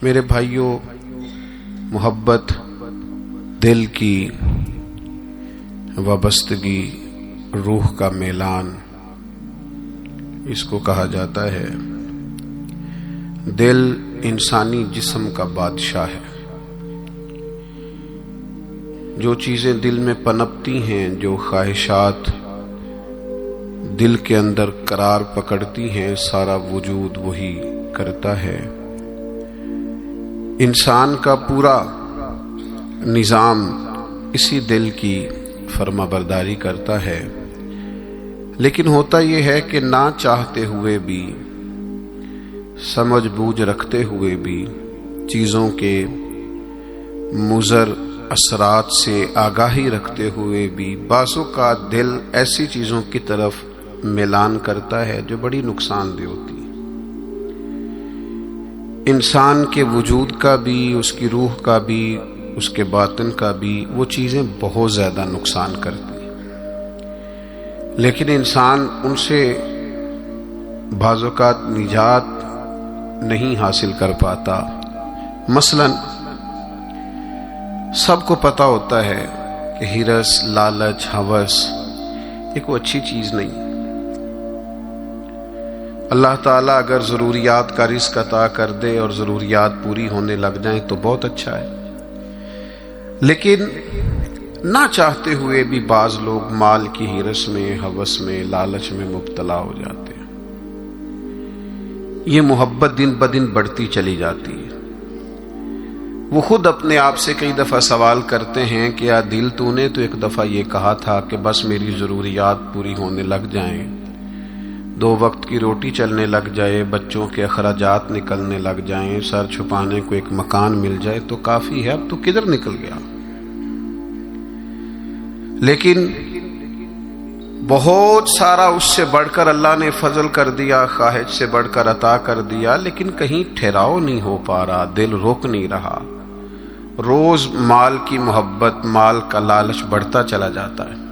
میرے بھائیوں، محبت دل کی وابستگی، روح کا میلان، اس کو کہا جاتا ہے۔ دل انسانی جسم کا بادشاہ ہے۔ جو چیزیں دل میں پنپتی ہیں، جو خواہشات دل کے اندر قرار پکڑتی ہیں، سارا وجود وہی کرتا ہے۔ انسان کا پورا نظام اسی دل کی فرما برداری کرتا ہے، لیکن ہوتا یہ ہے کہ نہ چاہتے ہوئے بھی، سمجھ بوجھ رکھتے ہوئے بھی، چیزوں کے مضر اثرات سے آگاہی رکھتے ہوئے بھی بعض اوقات دل ایسی چیزوں کی طرف میلان کرتا ہے جو بڑی نقصان دہ ہوتی ہے۔ انسان کے وجود کا بھی، اس کی روح کا بھی، اس کے باطن کا بھی وہ چیزیں بہت زیادہ نقصان کرتی ہیں، لیکن انسان ان سے بعض اوقات نجات نہیں حاصل کر پاتا۔ مثلا سب کو پتہ ہوتا ہے کہ ہرس، لالچ، ہوس یہ کوئی اچھی چیز نہیں۔ اللہ تعالیٰ اگر ضروریات کا رزق عطا کر دے اور ضروریات پوری ہونے لگ جائیں تو بہت اچھا ہے، لیکن نہ چاہتے ہوئے بھی بعض لوگ مال کی ہرس میں، ہوس میں، لالچ میں مبتلا ہو جاتے ہیں۔ یہ محبت دن بدن بڑھتی چلی جاتی ہے۔ وہ خود اپنے آپ سے کئی دفعہ سوال کرتے ہیں کہ یا دل تو نے تو ایک دفعہ یہ کہا تھا کہ بس میری ضروریات پوری ہونے لگ جائیں، 2 وقت کی روٹی چلنے لگ جائے، بچوں کے اخراجات نکلنے لگ جائیں، سر چھپانے کو ایک مکان مل جائے تو کافی ہے، اب تو کدھر نکل گیا۔ لیکن بہت سارا اس سے بڑھ کر اللہ نے فضل کر دیا، خواہش سے بڑھ کر عطا کر دیا، لیکن کہیں ٹھہراؤ نہیں ہو پا رہا، دل روک نہیں رہا۔ روز مال کی محبت، مال کا لالچ بڑھتا چلا جاتا ہے۔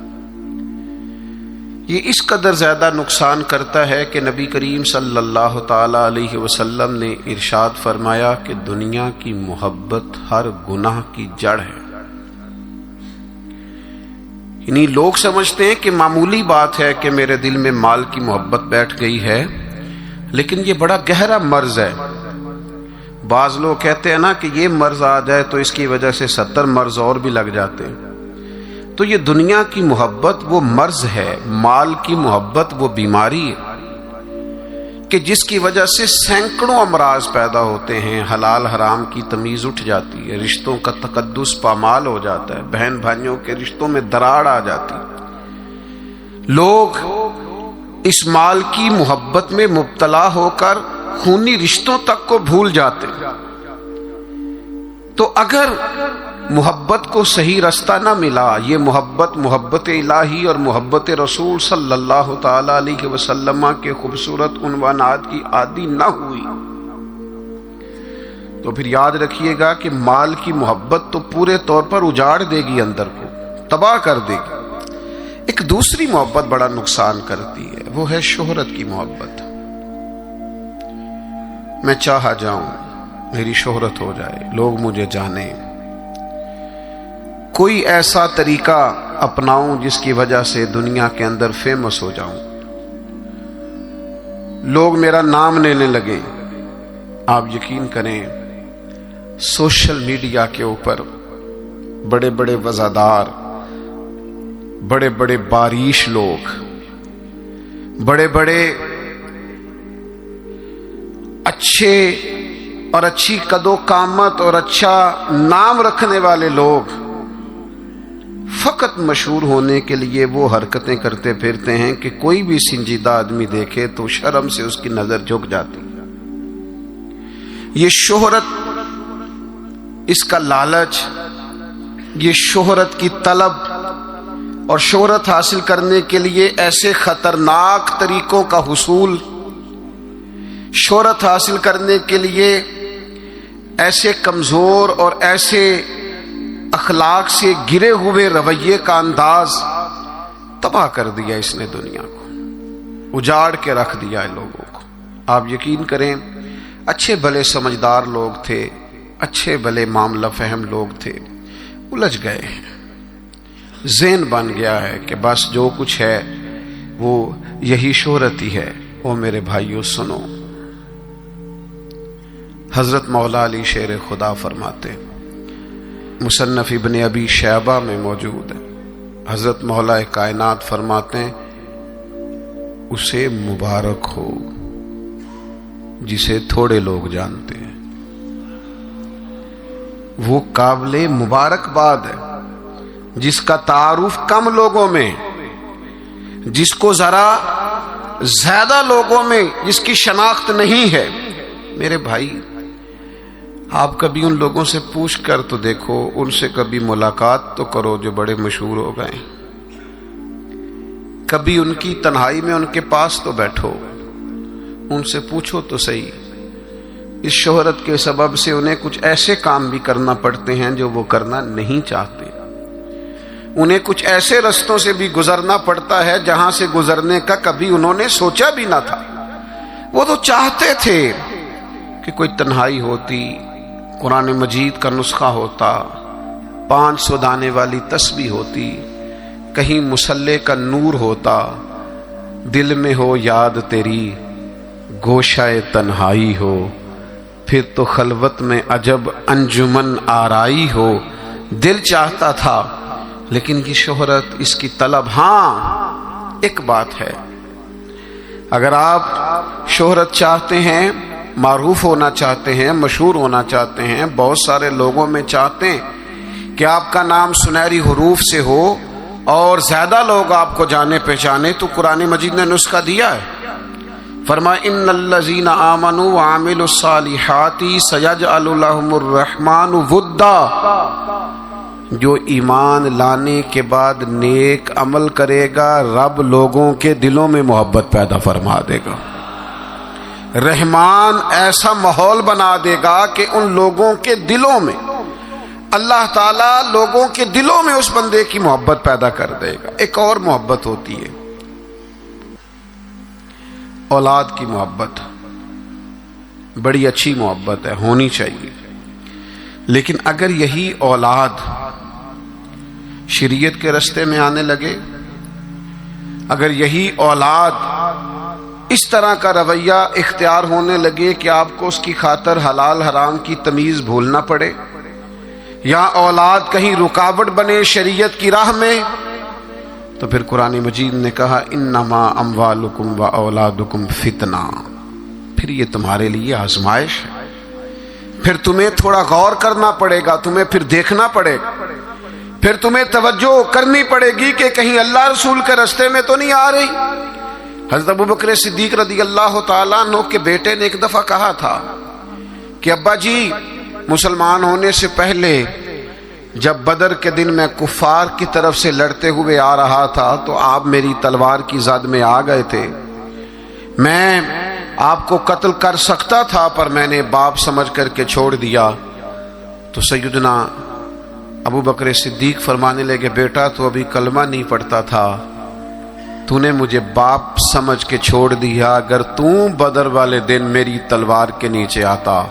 یہ اس قدر زیادہ نقصان کرتا ہے کہ نبی کریم صلی اللہ تعالی علیہ وسلم نے ارشاد فرمایا کہ دنیا کی محبت ہر گناہ کی جڑ ہے۔ یعنی لوگ سمجھتے ہیں کہ معمولی بات ہے کہ میرے دل میں مال کی محبت بیٹھ گئی ہے، لیکن یہ بڑا گہرا مرض ہے۔ بعض لوگ کہتے ہیں نا کہ یہ مرض آ جائے تو اس کی وجہ سے 70 مرض اور بھی لگ جاتے ہیں۔ تو یہ دنیا کی محبت وہ مرض ہے، مال کی محبت وہ بیماری ہے کہ جس کی وجہ سے سینکڑوں امراض پیدا ہوتے ہیں، حلال حرام کی تمیز اٹھ جاتی ہے، رشتوں کا تقدس پامال ہو جاتا ہے، بہن بھائیوں کے رشتوں میں دراڑ آ جاتی ہے۔ لوگ اس مال کی محبت میں مبتلا ہو کر خونی رشتوں تک کو بھول جاتے ہیں۔ تو اگر محبت کو صحیح رستہ نہ ملا، یہ محبت الہی اور محبت رسول صلی اللہ تعالی علیہ وسلم کے خوبصورت عنوانات کی عادی نہ ہوئی، تو پھر یاد رکھیے گا کہ مال کی محبت تو پورے طور پر اجاڑ دے گی، اندر کو تباہ کر دے گی۔ ایک دوسری محبت بڑا نقصان کرتی ہے، وہ ہے شہرت کی محبت۔ میں چاہا جاؤں، میری شہرت ہو جائے، لوگ مجھے جانیں، کوئی ایسا طریقہ اپناؤں جس کی وجہ سے دنیا کے اندر فیمس ہو جاؤں، لوگ میرا نام لینے لگیں۔ آپ یقین کریں، سوشل میڈیا کے اوپر بڑے بڑے وزادار، بڑے بڑے باریش لوگ، بڑے بڑے اچھے اور اچھی قد و قامت اور اچھا نام رکھنے والے لوگ فقط مشہور ہونے کے لیے وہ حرکتیں کرتے پھرتے ہیں کہ کوئی بھی سنجیدہ آدمی دیکھے تو شرم سے اس کی نظر جھک جاتی۔ یہ شہرت، اس کا لالچ، یہ شہرت کی طلب اور شہرت حاصل کرنے کے لیے ایسے خطرناک طریقوں کا حصول، شہرت حاصل کرنے کے لیے ایسے کمزور اور ایسے اخلاق سے گرے ہوئے رویے کا انداز تباہ کر دیا اس نے، دنیا کو اجاڑ کے رکھ دیا ہے لوگوں کو۔ آپ یقین کریں، अच्छे भले समझदार लोग थे, अच्छे भले मामला फहम लोग थे, उलझ गए हैं। ज़हन बन गया है कि बस जो कुछ है वो यही शोहरत ही है। ओ मेरे भाइयों सुनो, हजरत मौला अली शेर खुदा फरमाते, मुसन्नफ इब्न अबी शैबा में मौजूद है, हजरत मौला कायनात फरमाते हैं, उसे मुबारक हो जिसे थोड़े लोग जानते हैं। वो काबिले मुबारकबाद है जिसका तारुफ कम लोगों में, जिसको जरा ज्यादा लोगों में जिसकी शनाख्त नहीं है। मेरे भाई, आप कभी उन लोगों से पूछ कर तो देखो, उनसे कभी मुलाकात तो करो जो बड़े मशहूर हो गए। कभी उनकी तन्हाई में उनके पास तो बैठो, उनसे पूछो तो सही। इस शोहरत के सबब से उन्हें कुछ ऐसे काम भी करना पड़ते हैं जो वो करना नहीं चाहते। उन्हें कुछ ऐसे रस्तों से भी गुजरना पड़ता है जहां से गुजरने का कभी उन्होंने सोचा भी ना था। वो तो चाहते थे कि कोई तन्हाई होती, कुरान मजीद का नुस्खा होता, 500 दाने वाली तस्बीह होती, कहीं मुसल्ले का नूर होता, दिल में हो याद तेरी गोशाए तन्हाई हो, फिर तो खलवत में अजब अंजुमन आराई हो। दिल चाहता था, लेकिन ये शोहरत, इसकी तलब। हाँ, एक बात है, अगर आप शोहरत चाहते हैं, मारूफ होना चाहते हैं, मशहूर होना चाहते हैं, बहुत सारे लोगों में चाहते हैं कि आपका नाम सुनहरी हुरूफ से हो और ज्यादा लोग आपको जाने पहचाने, तो कुरान मजीद ने नुस्खा दिया है। फरमाया, इन्नल्लज़ीना आमनू व आमिलुस्सालिहाति सयजअलु लहुमुर रहमानु वुद्दा। जो ईमान लाने के बाद नेक अमल करेगा, रब लोगों के दिलों में मोहब्बत पैदा फरमा देगा। रहमान ऐसा माहौल बना देगा कि उन लोगों के दिलों में, अल्लाह ताला लोगों के दिलों में उस बंदे की मोहब्बत पैदा कर देगा। एक और मोहब्बत होती है, औलाद की मोहब्बत। बड़ी अच्छी मोहब्बत है, होनी चाहिए। लेकिन अगर यही औलाद शरीयत के रास्ते में आने लगे, अगर यही औलाद इस तरह का रवैया इख्तियार होने लगे कि आपको उसकी खातर हलाल हराम की तमीज भूलना पड़े, या औलाद कहीं रुकावट बने शरीयत की राह में, तो फिर कुरान मजीद ने कहा, इन्नमा अम्वालुकुम व औलादुकुम फितना। फिर ये तुम्हारे लिए आजमाइश है। फिर तुम्हें थोड़ा गौर करना पड़ेगा, तुम्हें फिर देखना पड़ेगा, फिर तुम्हें तवज्जो करनी पड़ेगी कि कहीं अल्लाह रसूल के रास्ते में तो नहीं आ रही। हज़रत अबू बकर सिद्दीक रज़ी अल्लाह तआला अन्हु के बेटे ने एक दफा कहा था कि अब्बा जी, मुसलमान होने से पहले जब बदर के दिन मैं कुफार की तरफ से लड़ते हुए आ रहा था तो आप मेरी तलवार की ज़द में आ गए थे। मैं आपको कत्ल कर सकता था, पर मैंने बाप समझ करके छोड़ दिया। तो सैयदना अबू बकर सिद्दीक फरमाने लगे, बेटा तो अभी कलमा नहीं पढ़ता था, तूने मुझे बाप समझ के छोड़ दिया। अगर तू बदर वाले दिन मेरी तलवार के नीचे आता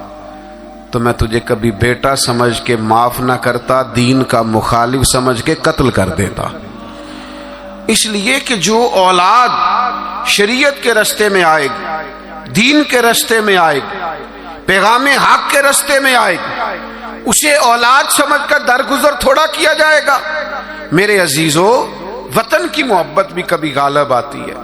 तो मैं तुझे कभी बेटा समझ के माफ ना करता, दीन का मुखालिफ समझ के कत्ल कर देता। इसलिए कि जो औलाद शरीयत के रास्ते में आएगी, दीन के रास्ते में आएगी, पैगाम हक के रास्ते में आएगी, उसे औलाद समझकर दरगुजर थोड़ा किया जाएगा। मेरे अजीजों, वतन की मोहब्बत भी कभी गालिब आती है,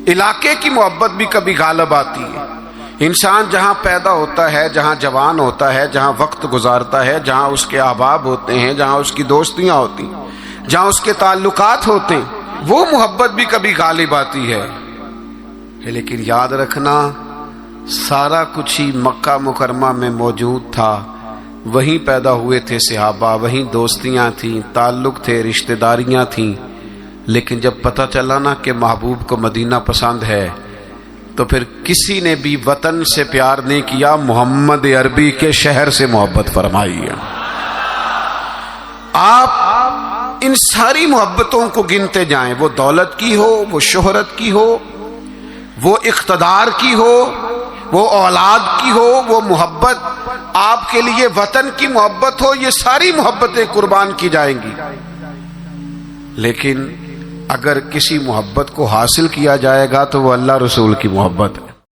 इलाके की मोहब्बत भी कभी गालिब आती है। इंसान जहां पैदा होता है, जहां जवान होता है, जहां वक्त गुजारता है, जहां उसके अहबाब होते हैं, जहां उसकी दोस्तियां होती हैं, जहां उसके ताल्लुकात होते हैं, वो मोहब्बत भी कभी गालिब आती है। लेकिन याद रखना, सारा कुछ ही मक्का मुकरमा में मौजूद था। वहीं पैदा हुए थे सहाबा, वहीं दोस्तियां थीं, ताल्लुक थे, रिश्तेदारियां थीं। लेकिन जब पता चला ना कि महबूब को मदीना पसंद है, तो फिर किसी ने भी वतन से प्यार नहीं किया, मोहम्मद अरबी के शहर से मोहब्बत फरमाई है। आप इन सारी मोहब्बतों को गिनते जाएं, वो दौलत की हो, वो शोहरत की हो, वो इख्तदार की हो, وہ اولاد کی ہو، وہ محبت آپ کے لیے وطن کی محبت ہو، یہ ساری محبتیں قربان کی جائیں گی۔ لیکن اگر کسی محبت کو حاصل کیا جائے گا تو وہ اللہ رسول کی محبت ہے۔